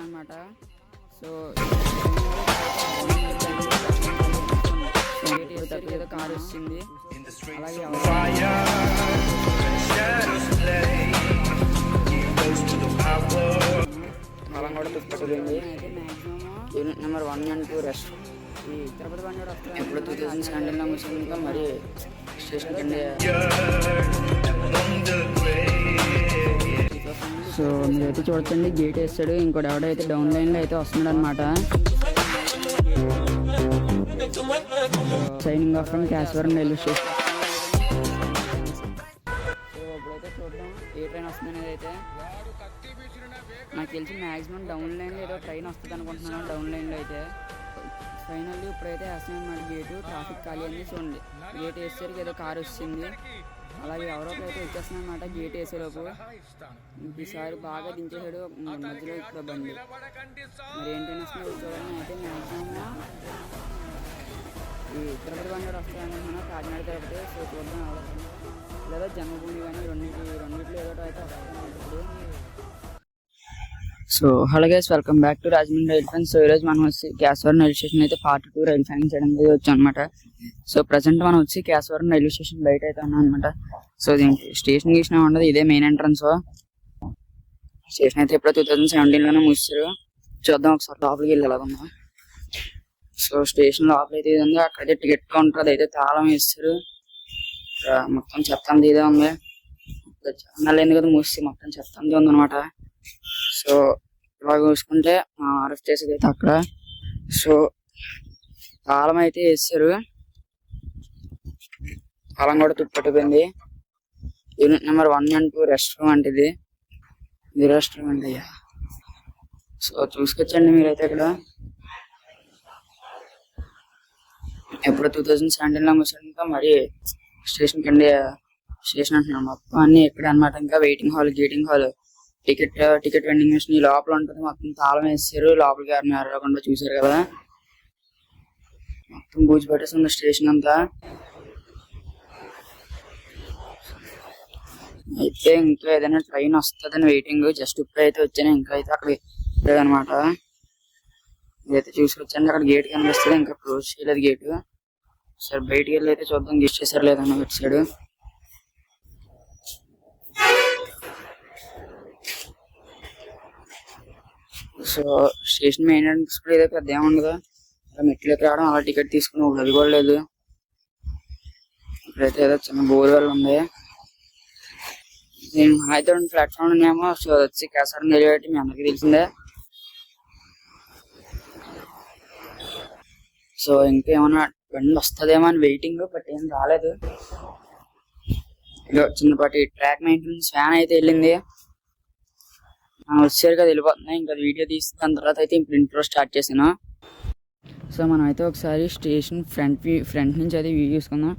అనమాట. సో ఏదో కార్ వచ్చింది, అలాగే అలం కూడా తుప్పటిపోయింది. Unit number 1 and 2 rest. ఈ తిరుపతి బండి కూడా ఎప్పుడు 2017లో ముగిసింది. మరి స్టేషన్ కింద సో మీరైతే చూడొచ్చండి, గేట్ వేస్తాడు. ఇంకోటి ఎవడైతే డౌన్ లైన్లో అయితే వస్తున్నాడు అనమాట. సైనింగ్ ఆఫ్ ఫ్రమ్ క్యాస్వరం రైల్వే స్టేషన్. సో ఇప్పుడైతే చూద్దాం ఏ ట్రైన్ వస్తుంది అనేది. అయితే నాకు తెలిసి మ్యాక్సిమం డౌన్ లైన్లో ఏదో ట్రైన్ వస్తుంది అనుకుంటున్నాను. డౌన్ లైన్లో అయితే ఫైనల్లీ ఇప్పుడైతే వేస్తాను అన్నమాట గేటు. ట్రాఫిక్ ఖాళీ అని చూడండి, గేట్ వేసేసరికి ఏదో కారు వచ్చింది. అలాగే ఎవరో అయితే వచ్చేస్తున్నాయి అన్నమాట గేట్ వేసేలోపు. ఈసారి బాగా దించేసాడు మధ్యలో ఇక్కడ బండి. మరి ఏంటైనా చూడాలని అయితే మ్యాక్సిమం ఈ తిరుపతి బండి వస్తాయనుకున్నా, కాకినాడ తిరుపతి. సో చూద్దాం లేదా జన్మభూమి కానీ రెండింటిలో ఏదో అయితే వస్తాను ఇప్పుడు. So hello guys, welcome back to Rajahmundry rail fans. So ఈరోజు మనం వచ్చి క్యాస్వరం రైల్వే స్టేషన్ అయితే పార్ట్ 2 రైల్ ఫ్యాన్ చేయడం వచ్చాం అనమాట. సో ప్రజెంట్ మనం వచ్చి క్యాస్వరం రైల్వే స్టేషన్ బయట అయితే ఉన్నాం అనమాట. సో దీనికి స్టేషన్ గీసిన ఉండదు, ఇదే మెయిన్ ఎంట్రన్స్. స్టేషన్ అయితే ఇప్పుడు 2017లోనే మూసారు. చూద్దాం ఒకసారి లోపలికి వెళ్ళి ఎలాగుందా. సో స్టేషన్ లోపల అయితే ఇది ఉంది, అక్కడైతే టికెట్ కౌంటర్ అది అయితే తాళం వేస్తారు. మొత్తం చెత్తంది ఇదే ఉంది. నెల కదా మూసి మొత్తం చెత్తంది ఉంది అనమాట. సో ఇలాగ చూసుకుంటే అరెస్ట్ చేసేది అయితే అక్కడ. సో తాళం అయితే వేస్తారు, తాళం కూడా తుప్పటిపోయింది. Unit number 1 and 2 restaurant. ఇది రెస్టారెంట్ అయ్యా. సో చూసుకొచ్చండి మీరైతే ఇక్కడ. ఎప్పుడు 2017లో ముసలి మరి స్టేషన్ కింద స్టేషన్ అంటున్నాను మొత్తం అన్ని ఎక్కడ అనమాట. ఇంకా వెయిటింగ్ హాల్, గేటింగ్ హాల్, టికెట్ వెండింగ్ మిషన్ ఈ లోపల ఉంటుంది. మొత్తం తాళం వేసారు, లోపలికి ఎవరిని ఎరగకుండా చూసారు కదా. మొత్తం బూజు పెట్టేస్తుంది స్టేషన్ అంతా. అయితే ఇంకా ఏదైనా ట్రైన్ వస్తుందని వెయిటింగ్. జస్ట్ ఇప్పుడైతే వచ్చాను, ఇంకా అయితే అక్కడ లేదనమాట. ఇదైతే చూసుకొచ్చాను, అక్కడ గేట్ కనిపిస్తుంది, ఇంకా క్లోజ్ చేయలేదు గేట్. సరే బయటికి వెళ్ళి అయితే చూద్దాం గెస్ట్ చేశారు లేదన్న ఇటు side. So station main entrance కూడా ఏదో పెద్ద ఏముండదు, అలా మెట్లకి రావడం, అలా టికెట్ తీసుకుని అది కూడా లేదు. ఇప్పుడైతే ఏదో చిన్న బోర్ వెల్ ఉంది. నేను అయితే ప్లాట్ఫామ్ ఉన్నామో. సో వచ్చి క్యాసరం నిలబెట్టి మీ అందరికీ తెలిసిందే. సో ఇంకేమన్నా బండి వస్తుందేమో అని వెయిటింగ్, బట్ ఏం రాలేదు. ఇదో చిన్నపాటి ట్రాక్ మెయింటెనెన్స్ ఫ్యాన్ అయితే వెళ్ళింది. వచ్చారు కదా వెళ్ళిపోతున్నాయి. ఇంకా వీడియో తీసుకున్న తర్వాత అయితే ఇప్పుడు ఇంట్రో స్టార్ట్ చేసాను. సో మనం అయితే ఒకసారి స్టేషన్ ఫ్రంట్ నుంచి అయితే వ్యూ చూసుకుందాం.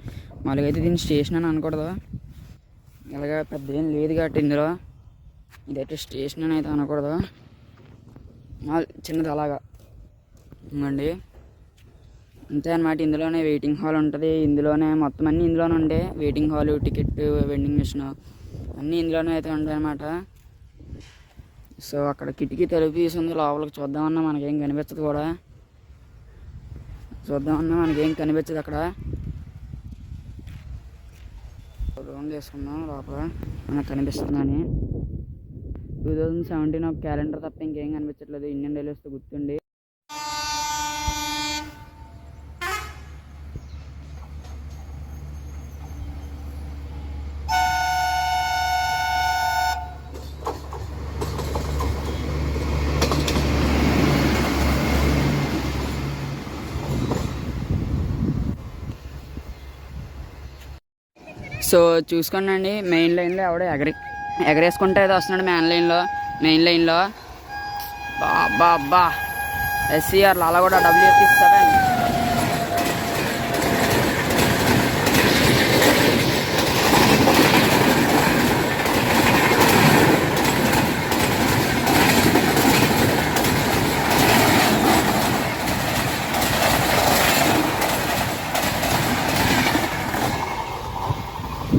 మామూలుగా అయితే దీన్ని స్టేషన్ అని అనకూడదు, ఇలాగా పెద్ద ఏం లేదు కాబట్టి ఇందులో. ఇదైతే స్టేషన్ అని అయితే అనకూడదు, చిన్నది అలాగా ఇవ్వండి అంతే అనమాట. ఇందులోనే వెయిటింగ్ హాల్ ఉంటుంది, ఇందులోనే మొత్తం అన్నీ ఇందులోనే ఉండే. Waiting hall, ticket vending machine అన్నీ ఇందులోనే అయితే ఉంటాయి అనమాట. సో అక్కడ కిటికీ తలుపు తీసుంది, లోపలికి చూద్దామన్నా మనకేం కనిపించదు కూడా. చూద్దామన్నా మనకేం కనిపించదు అక్కడ. రౌండ్ చేసుకుందాం లోపల మనకు కనిపిస్తుందని. 2017 ఒక క్యాలెండర్ తప్ప ఇంకేం కనిపించట్లేదు. ఇండియన్ రైల్వేస్తో గుర్తుండి. సో చూసుకోండి, మెయిన్ లైన్లో ఎవడో ఎగరేసుకుంటే ఏదో వస్తున్నాడు మెయిన్ లైన్లో బా ఎస్సీఆర్ అలా కూడా WF7.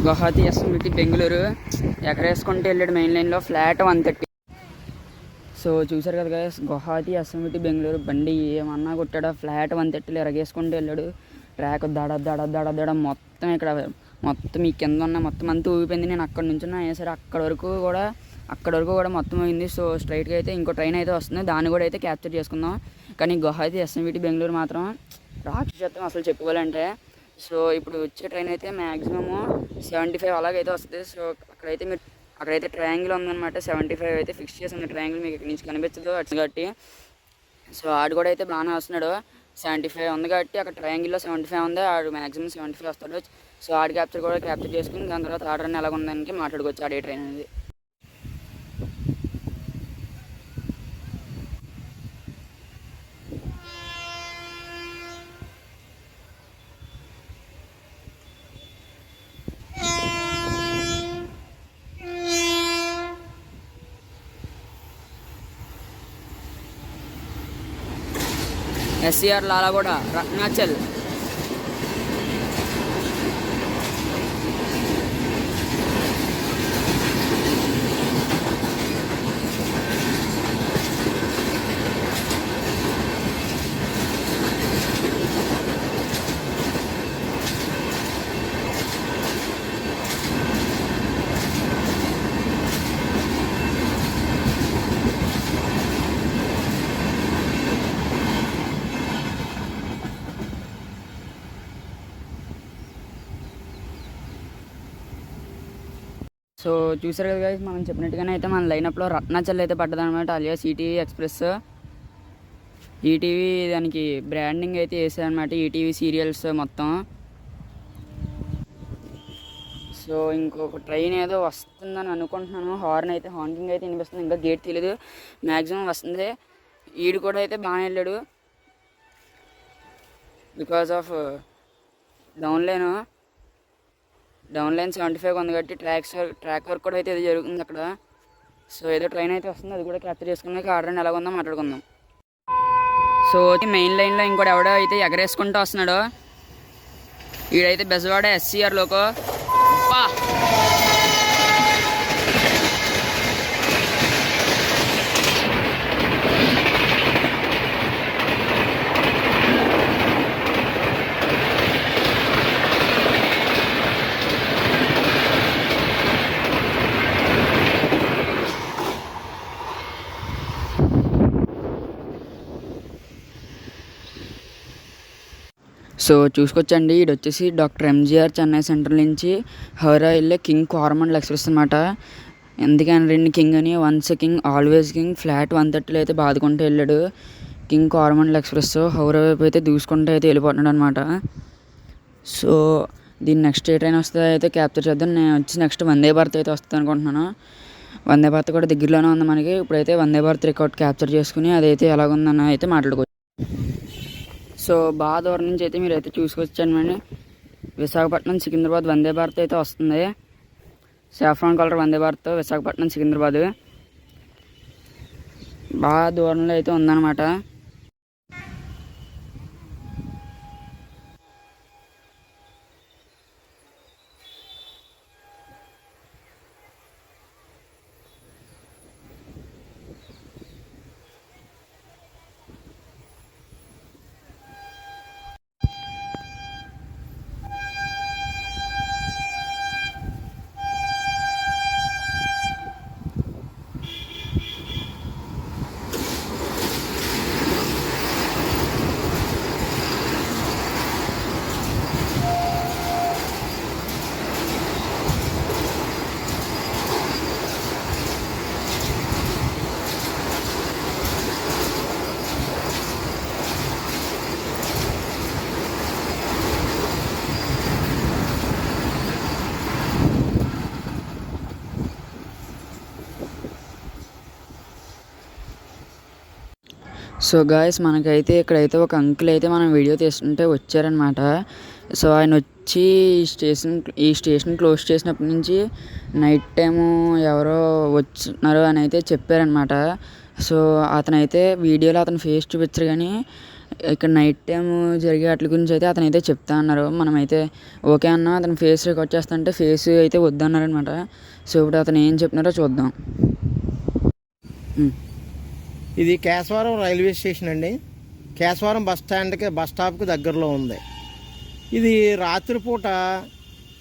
గువాహతి ఎస్ఎంవిటి బెంగళూరు ఎగరేసుకుంటూ వెళ్ళాడు మెయిన్ లైన్లో ఫ్లాట్ 130. సో చూసారు కదా గైస్, గువాహతి ఎస్ఎంవిటి బెంగళూరు బండి ఏమన్నా కొట్టాడు, ఫ్లాట్ 130లో ఎరగేసుకుంటూ వెళ్ళాడు. ట్రాక్ దడ మొత్తం ఇక్కడ మొత్తం ఈ కింద ఉన్న మొత్తం అంతా ఊగిపోయింది. నేను అక్కడ నుంచి సరే అక్కడ వరకు కూడా మొత్తం అయింది. సో స్ట్రైట్గా అయితే ఇంకో ట్రైన్ అయితే వస్తుంది, దాన్ని కూడా అయితే క్యాప్చర్ చేసుకుందాం. కానీ గువాహతి ఎస్ఎంవిటి బెంగళూరు మాత్రం రాక్షసత్వం అసలు చెప్పుకోవాలంటే. సో ఇప్పుడు వచ్చే ట్రైన్ అయితే మ్యాక్సిమము 75 అలాగైతే వస్తుంది. సో అక్కడైతే ట్రయాంగిల్ ఉందన్నమాట, 75 అయితే ఫిక్స్ చేసి ఉంది ట్రయాంగిల్, మీకు ఇక్కడ నుంచి కనిపించదు అటు కాబట్టి. సో ఆడు కూడా అయితే బాగానే వస్తున్నాడు, 75 ఉంది కాబట్టి అక్కడ ట్రయాంగిల్లో 75 ఉంది, ఆడు మ్యాక్సిమం 75 వస్తాడు. సో ఆడు క్యాప్చర్ చేసుకుని దాని తర్వాత ఆర్డర్ అని ఎలాగ ఉందానికి మాట్లాడుకోవచ్చు ఆడే ట్రైన్ అనేది. ఎస్సీఆర్ లాలాగూడ రత్నాచల్. సో చూసారు కదా గైస్, మనం చెప్పినట్టుగానే అయితే మన లైనప్లో రత్నాచల్ అయితే పడ్డదనమాట, అలియాస్ ఈటీవీ ఎక్స్ప్రెస్. ఈటీవీ దానికి బ్రాండింగ్ అయితే వేసారనమాట, ఈటీవీ సీరియల్స్ మొత్తం. సో ఇంకొక ట్రైన్ ఏదో వస్తుందని అనుకుంటున్నాను, హార్నింగ్ అయితే వినిపిస్తుంది, ఇంకా గేట్ తెలియదు, మ్యాక్సిమం వస్తుంది. ఈడు కూడా అయితే బాగానే వెళ్ళాడు బికాస్ ఆఫ్ డౌన్ లైన్ 75 ఉంది కాబట్టి ట్రాక్ వర్క్ కూడా అయితే ఇది జరుగుతుంది అక్కడ. సో ఏదో ట్రైన్ అయితే వస్తుంది, అది కూడా క్యాప్చర్ చేసుకున్నాక ఆర్డర్ ఎలా ఉందో మాట్లాడుకుందాం. సో మెయిన్ లైన్లో ఇంకోటి ఎవడో అయితే ఎగరేసుకుంటూ వస్తున్నాడు, ఈడైతే బెజవాడ ఎస్సీఆర్ లోకో. సో చూసుకొచ్చండి, ఇది వచ్చేసి డాక్టర్ ఎంజీఆర్ చెన్నై సెంట్రల్ నుంచి హౌరా వెళ్ళే కింగ్ కోరమండల్ ఎక్స్ప్రెస్ అనమాట. ఎందుకని 2 కింగ్ అని, once king always king, flat 130లో అయితే బాదుకుంటూ వెళ్ళాడు. కింగ్ కోరమండల్ ఎక్స్ప్రెస్ హౌరా వైపు అయితే దూసుకుంటూ అయితే వెళ్ళిపోతున్నాడు అనమాట. సో దీని నెక్స్ట్ ఏ ట్రైన్ వస్తే అయితే క్యాప్చర్ చేద్దాం. నేను వచ్చి నెక్స్ట్ వందే భారత్ అయితే వస్తుంది అనుకుంటున్నాను. వందే భారత్ కూడా దగ్గరలోనే ఉంది మనకి. ఇప్పుడైతే వందే భారత్ రికార్డ్ క్యాప్చర్ చేసుకుని అదైతే ఎలాగుందని అయితే మాట్లాడుకోవచ్చు. సో బాగా దూరం నుంచి అయితే మీరు అయితే చూసుకొచ్చానండి, విశాఖపట్నం సికింద్రాబాద్ వందే భారత్ అయితే వస్తుంది. సాఫ్రాన్ కలర్ వందే భారత్ విశాఖపట్నం సికింద్రాబాద్ బాగా దూరంలో అయితే ఉందన్నమాట. సో గాయస్ మనకైతే ఇక్కడైతే ఒక అంకుల్ అయితే మనం వీడియో తీస్తుంటే వచ్చారనమాట. సో ఆయన వచ్చి ఈ స్టేషన్ క్లోజ్ చేసినప్పటి నుంచి నైట్ టైము ఎవరో వచ్చినారు అని అయితే చెప్పారనమాట. సో అతనైతే వీడియోలో అతను ఫేస్ చూపించరు కానీ ఇక్కడ నైట్ టైం జరిగే వాటి గురించి అయితే అతనైతే చెప్తా అన్నారు. మనమైతే ఓకే అన్న అతను ఫేస్ రికార్డ్ చేస్తా అంటే ఫేస్ అయితే వద్దన్నారనమాట. సో ఇప్పుడు అతను ఏం చెప్తున్నారో చూద్దాం. ఇది కేశవరం రైల్వే స్టేషన్ అండి. కేశవరం బస్ స్టాప్కి దగ్గరలో ఉంది. ఇది రాత్రిపూట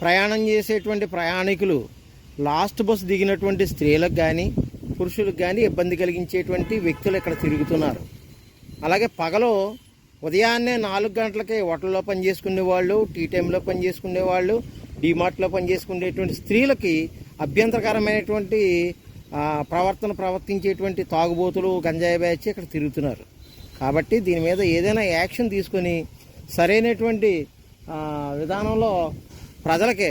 ప్రయాణం చేసేటువంటి ప్రయాణికులు లాస్ట్ బస్సు దిగినటువంటి స్త్రీలకు కానీ పురుషులకు కానీ ఇబ్బంది కలిగించేటువంటి వ్యక్తులు ఇక్కడ తిరుగుతున్నారు. అలాగే పగలు ఉదయాన్నే 4 గంటలకే హోటల్లో పనిచేసుకునే వాళ్ళు, టీ టైంలో పనిచేసుకునే వాళ్ళు, డీమార్ట్లో పనిచేసుకునేటువంటి స్త్రీలకి అభ్యంతరకరమైనటువంటి ప్రవర్తించేటువంటి తాగుబోతులు, గంజాయి బ్యాచ్ ఇక్కడ తిరుగుతున్నారు. కాబట్టి దీని మీద ఏదైనా యాక్షన్ తీసుకొని సరైనటువంటి విధానంలో ప్రజలకే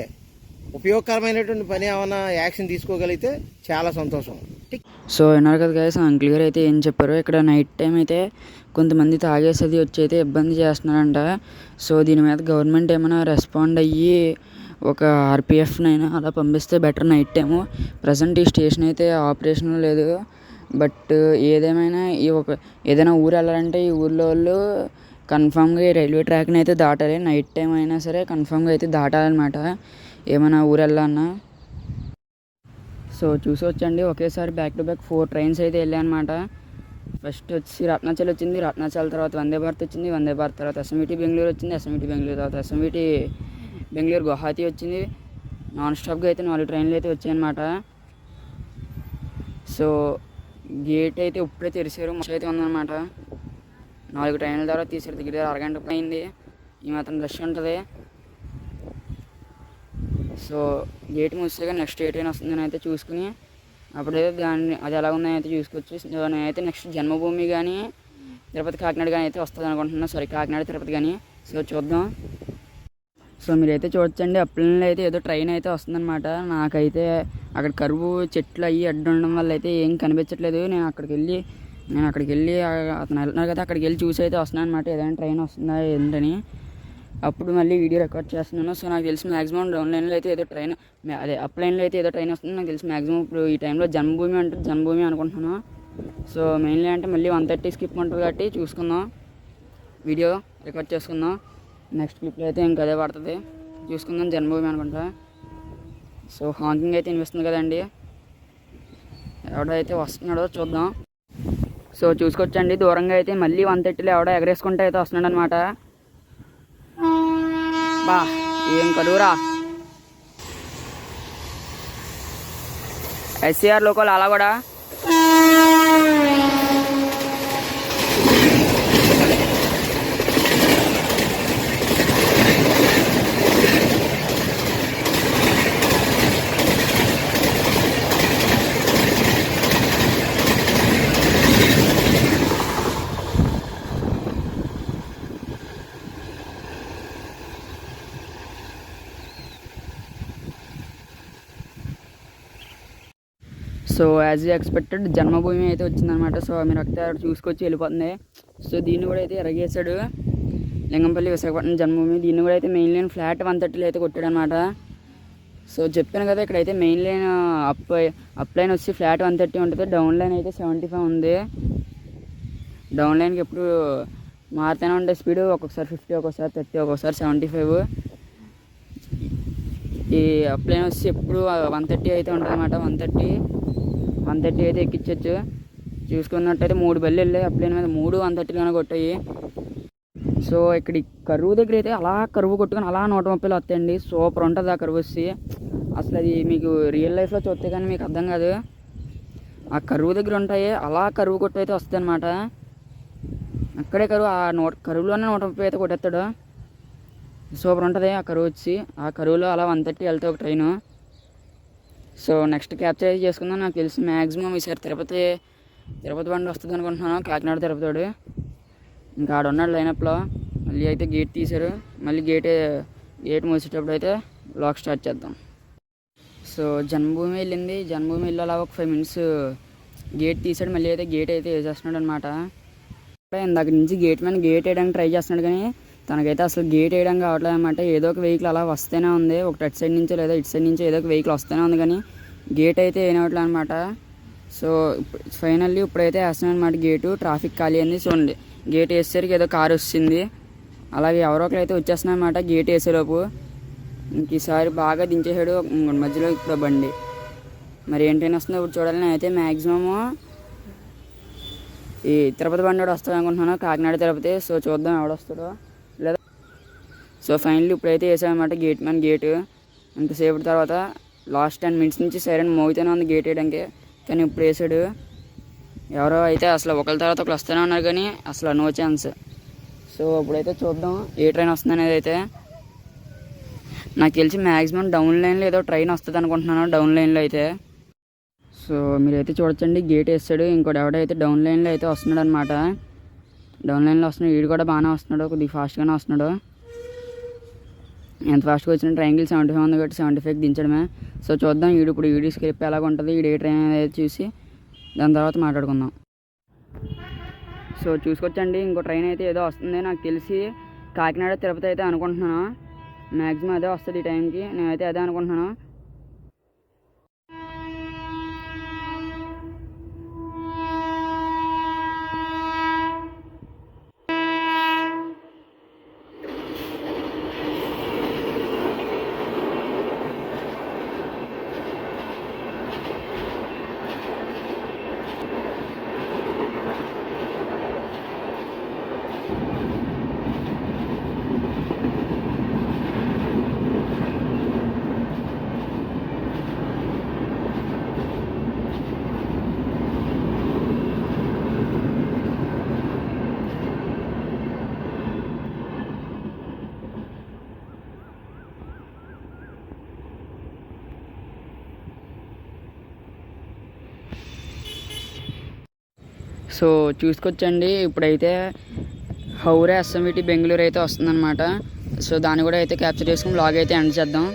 ఉపయోగకరమైనటువంటి పని ఏమైనా యాక్షన్ తీసుకోగలిగితే చాలా సంతోషం. సో విన్నారు కదా గైస్, అంకుల్ గారు అయితే ఏం చెప్పారు. ఇక్కడ నైట్ టైం అయితే కొంతమంది తాగేసేది వచ్చి అయితే ఇబ్బంది చేస్తున్నారంట. సో దీని మీద గవర్నమెంట్ ఏమైనా రెస్పాండ్ అయ్యి ఒక ఆర్పిఎఫ్నైనా అలా పంపిస్తే బెటర్. నైట్ టైము ప్రజెంట్ ఈ స్టేషన్ అయితే ఆపరేషన్ లేదు. బట్ ఏదేమైనా ఏదైనా ఊరు వెళ్ళాలంటే ఈ ఊర్లో వాళ్ళు కన్ఫామ్గా ఈ రైల్వే ట్రాక్ని అయితే దాటాలి. నైట్ టైం అయినా సరే కన్ఫామ్గా అయితే దాటాలన్నమాట ఏమైనా ఊరు వెళ్ళాలన్నా. సో చూసి వచ్చండి, ఒకేసారి బ్యాక్ టు బ్యాక్ 4 ట్రైన్స్ అయితే వెళ్ళాయి అనమాట. ఫస్ట్ వచ్చి రత్నాచల్ వచ్చింది, రత్నాచల్ తర్వాత వందే భారత్ వచ్చింది, వందే భారత్ తర్వాత ఎస్ఎంవిటి బెంగళూరు వచ్చింది, ఎస్ఎంవిటి బెంగళూరు తర్వాత ఎస్ఎంవిటి బెంగళూరు గువాహతి వచ్చింది. నాన్ స్టాప్గా అయితే 4 ట్రైన్లు అయితే వచ్చాయన్నమాట. సో గేట్ అయితే ఇప్పుడే తెరిచారు, మంచి అయితే ఉందన్నమాట. 4 ట్రైన్ల ద్వారా తీసారు, దగ్గర అరగంట అయింది. ఈ మాత్రం రష్ ఉంటుంది. సో గేట్ మూసాక నెక్స్ట్ ఏ ట్రైన్ వస్తుందని అయితే చూసుకుని అప్పుడైతే అది ఎలా ఉందని అయితే చూసుకోవచ్చు. నేనైతే నెక్స్ట్ జన్మభూమి కానీ తిరుపతి కాకినాడ కానీ అయితే వస్తుంది అనుకుంటున్నాను. సారీ, కాకినాడ తిరుపతి కానీ. సో చూద్దాం. సో మీరైతే చూడొచ్చండి, అప్లైన్లో అయితే ఏదో ట్రైన్ అయితే వస్తుందన్నమాట. నాకైతే అక్కడ కరువు చెట్లు అయ్యి అడ్డు ఉండడం వల్ల అయితే ఏం కనిపించట్లేదు. నేను అక్కడికి వెళ్ళి అతను వెళ్తున్నారు కదా, అక్కడికి వెళ్ళి చూసి అయితే వస్తున్నాను అనమాట. ఏదైనా ట్రైన్ వస్తుందా ఏంటని అప్పుడు మళ్ళీ వీడియో రికార్డ్ చేస్తున్నాను. సో నాకు తెలిసి మ్యాక్సిమం డౌన్లైన్లో అయితే ఏదో ట్రైన్, అదే అప్లైన్లో అయితే ఏదో ట్రైన్ వస్తుంది నాకు తెలిసి. మ్యాక్సిమం ఇప్పుడు ఈ టైంలో జన్మభూమి అనుకుంటున్నాను. సో మెయిన్లీ అంటే మళ్ళీ 1:30 స్కిప్ ఉంటుంది కాబట్టి చూసుకుందాం, వీడియో రికార్డ్ చేసుకుందాం. నెక్స్ట్ క్లిప్లో అయితే ఇంకా అదే పడుతుంది, చూసుకుందాం. జన్మభూమి అనుకుంటా. సో హాంకింగ్ అయితే వినిపిస్తుంది కదండి, ఎవడైతే వస్తున్నాడో చూద్దాం. సో చూసుకొచ్చండి, దూరంగా అయితే మళ్ళీ 1:30లో ఎవడో ఎగరేసుకుంటే అయితే వస్తున్నాడు అనమాట. బా ఏం కదురా ఎస్సీఆర్ లోకల్ అలా కూడా. సో యాజ్ ఎక్స్పెక్టెడ్ జన్మభూమి అయితే వచ్చిందనమాట. సో మీరు అక్కడ చూసుకొచ్చి వెళ్ళిపోతుంది. సో దీన్ని కూడా అయితే ఎరగేశాడు, లింగంపల్లి విశాఖపట్నం జన్మభూమి. దీన్ని కూడా అయితే మెయిన్ లైన్ ఫ్లాట్ 130లో అయితే కొట్టాడు అనమాట. సో చెప్పాను కదా, ఇక్కడైతే మెయిన్ లైన్ అప్ లైన్ వచ్చి ఫ్లాట్ 130 ఉంటుంది, డౌన్ లైన్ అయితే 75 ఉంది. డౌన్ లైన్కి ఎప్పుడు మారుతూనే ఉండే స్పీడ్, ఒక్కొక్కసారి 50, ఒక్కొక్కసారి 30, ఒక్కొక్కసారి 75. ఈ అప్ లైన్ వచ్చి ఎప్పుడు 130 అయితే ఉంటుంది అనమాట. 130 అయితే ఎక్కించవచ్చు. చూసుకున్నట్టయితే 3 బళ్ళు వెళ్ళాయి అప్లైన్ మీద, 3 130లోనే కొట్టాయి. సో ఇక్కడ కరువు దగ్గర అయితే అలా కరువు కొట్టుకొని అలా 130లో వస్తాయండి. సూపర్ ఉంటుంది ఆ కరువు వచ్చి. అసలు అది మీకు రియల్ లైఫ్లో చూస్తే కానీ మీకు అర్థం కాదు. ఆ కరువు దగ్గర ఉంటాయి, అలా కరువు కొట్టు అయితే వస్తుంది అనమాట. అక్కడే కరువులోనే 130 అయితే కొట్టేస్తాడు. సూపర్ ఉంటుంది ఆ కరువు వచ్చి. ఆ కరువులో అలా 130 వెళ్తే ఒక ట్రైను. సో నెక్స్ట్ క్యాప్చర్ అయితే చేసుకుందాం. నాకు తెలిసి మ్యాక్సిమం ఈసారి తిరుపతి బండి వస్తుంది అనుకుంటున్నాను, కాకినాడ తిరుపతి వాడు. ఇంకా ఆడున్నాడు లైనప్లో. మళ్ళీ అయితే గేట్ తీశారు, మళ్ళీ గేట్ మూసేటప్పుడు అయితే లాక్ స్టార్ట్ చేద్దాం. సో జన్మభూమి వెళ్ళింది, జన్మభూమి వెళ్ళి అలా ఒక 5 minutes గేట్ తీసాడు, మళ్ళీ అయితే గేట్ అయితే వేసేస్తున్నాడు అనమాట. ఇందాక నుంచి గేట్ వేయడానికి ట్రై చేస్తున్నాడు, కానీ తనకైతే అసలు గేట్ వేయడానికి కావట్లేదు అనమాట. ఏదో ఒక వెహికల్ అలా వస్తూనే ఉంది, ఒకటి అటు సైడ్ నుంచో లేదా ఇటు సైడ్ నుంచో ఏదో ఒక వెహికల్ వస్తూనే ఉంది, కానీ గేట్ అయితే వేయనట్లేదు అనమాట. సో ఫైనల్లీ ఇప్పుడైతే వేస్తున్నాను అనమాట గేటు. ట్రాఫిక్ ఖాళీ అయింది. చూడండి, గేట్ వేసేసరికి ఏదో కారు వస్తుంది, అలాగే ఎవరో ఒకరు అయితే వచ్చేస్తున్నాయి అనమాట గేట్ వేసేలోపు. ఇంక ఈసారి బాగా దించేసాడు మధ్యలో ఇప్పుడు బండి. మరి ఏంటైనా వస్తుందో ఇప్పుడు చూడాలి. నేనైతే మ్యాక్సిమము ఈ తిరుపతి బండి కూడా వస్తాడు అనుకుంటున్నాను, కాకినాడ తిరుపతి. సో చూద్దాం ఎవడొస్తాడో లేదా. సో ఫైనల్లీ ఇప్పుడైతే వేసామన్నమాట గేటు. ఇంతసేపటి తర్వాత లాస్ట్ 10 minutes నుంచి సైరన్ మోగితేనే ఉంది గేట్ వేయడానికి, కానీ ఇప్పుడు వేసాడు. ఎవరో అయితే అసలు ఒకరి తర్వాత ఒకరు వస్తూనే ఉన్నారు, కానీ అసలు నో ఛాన్స్. సో ఇప్పుడైతే చూద్దాం ఏ ట్రైన్ వస్తుంది అనేది. అయితే నాకు తెలిసి మ్యాక్సిమం డౌన్ లైన్లో ఏదో ట్రైన్ వస్తుంది అనుకుంటున్నాను, డౌన్ లైన్లో అయితే. సో మీరైతే చూడొచ్చండి, గేట్ వేస్తాడు. ఇంకోటి ఎవడైతే డౌన్ లైన్లో అయితే వస్తున్నాడు అనమాట. డౌన్ లైన్లో వస్తున్నాడు, వీడు కూడా బాగానే వస్తున్నాడు, కొద్దిగా ఫాస్ట్గానే వస్తున్నాడు. ఎంత ఫాస్ట్గా వచ్చిన ట్రయాంగిల్ 75 ఉంది కాబట్టి 75 దించడమే. సో చూద్దాం ఇప్పుడు వీడియో స్క్రిప్ట్ ఎలాగ ఉంటుంది, ఏ ట్రైన్ అనేది చూసి దాని తర్వాత మాట్లాడుకుందాం. సో చూసుకొచ్చండి, ఇంకో ట్రైన్ అయితే ఏదో వస్తుంది. నాకు తెలిసి కాకినాడ తిరుపతి అయితే అనుకుంటున్నాను. మ్యాక్సిమం అదే వస్తుంది ఈ టైంకి, నేనైతే అదే అనుకుంటున్నాను. సో చూసుకొచ్చండి, ఇప్పుడైతే హౌరా ఎస్ఎంవిటి బెంగళూరు అయితే వస్తుందన్నమాట. సో దాన్ని కూడా అయితే క్యాప్చర్ చేసుకుని బ్లాగ్ అయితే ఎండ్ చేద్దాం.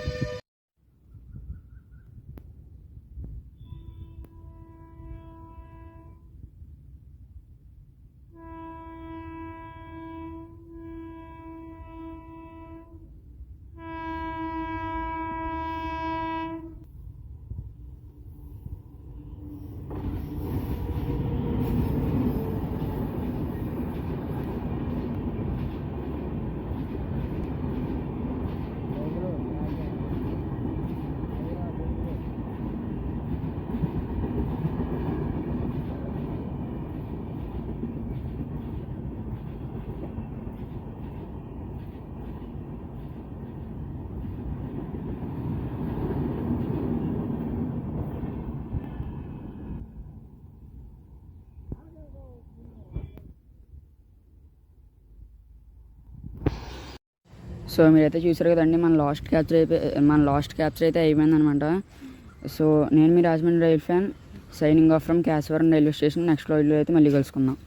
సో మీరైతే చూసారు కదండి, మన లాస్ట్ క్యాప్చర్ అయితే అయిపోయిందనమాట. సో నేను మీ Rajahmundry rail fan, signing off from క్యాస్వరం రైల్వే స్టేషన్. నెక్స్ట్ వీడియోలో అయితే మళ్ళీ కలుసుకుందాం.